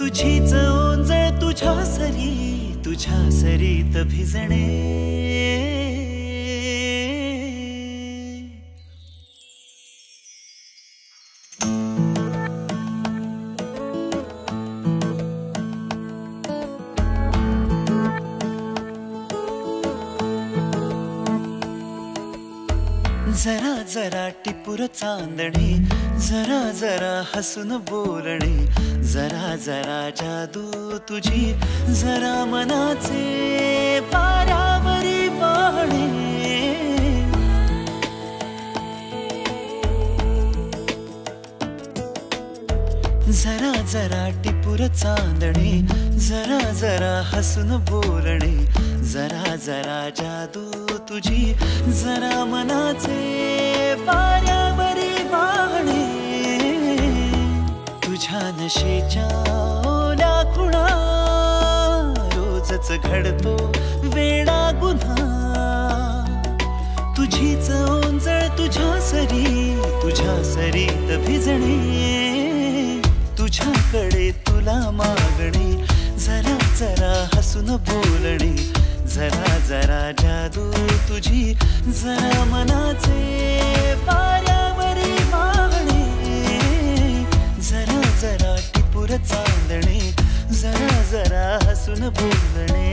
तुझीच ओंजळ तुझ्या सरीत भिजणे। जरा जरा टिपूर चांदणे, जरा जरा हसून बोलणे, जरा जरा जादू तुझी, जरा मनाचे पारावरी वाहणे। जरा जरा टिपूर चांदणे, जरा जरा हसून बोलणे, जरा जरा जादू तुझी, जरा मनाचे पारावरी वाहणे। तुझ्या नशेच्या ओल्या खुणा, रोजच घडतो वेडा गुन्हा। तुझीच ओंजळ तुझ्या सरीत भिजणे। तुझ्याकडे तुला मागणे, जरा जरा हसून बोलणे, जरा जरा जादू तुझी, जरा मनाचे पारावरी वाहणे। जरा जरा टिपूर चांदणे, जरा जरा हसून बोलणे।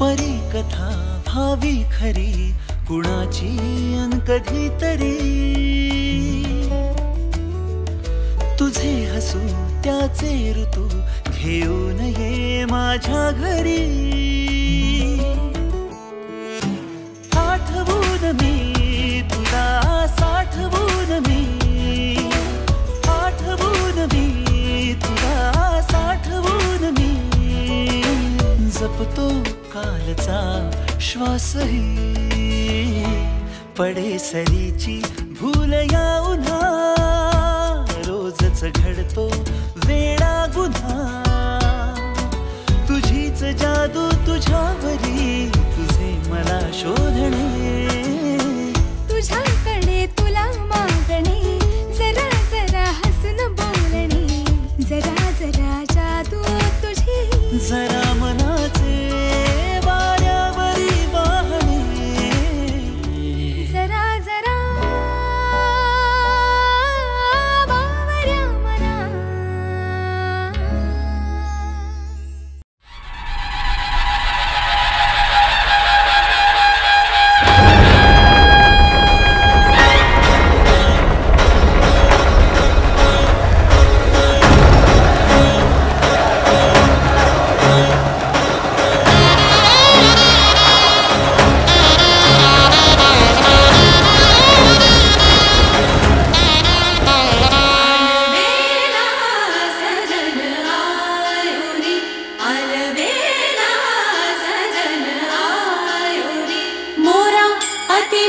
परी कथा भावी खरी, कुणाची अन कधीतरी। तुझे हसू त्याचे ऋतू, घेऊन ये माझ्या घरी। आठवून मी तुला साठवून मी, आठवून मी तुला साठवून मी। जपतो कालचा श्वासही, पडे सरीची भूल या उन्हा। रोजच घडतो वेडा गुन्हा। तुझीच जादू तुझ्यावरी, तुझे मला शोधणे। तुझ्याकडे तुला मागणे, जरा जरा हसून बोलणे, जरा जरा जादू तुझी, जरा मनाचे वाऱ्यावरी वाहणे। जरा जरा बावऱ्या मना। ती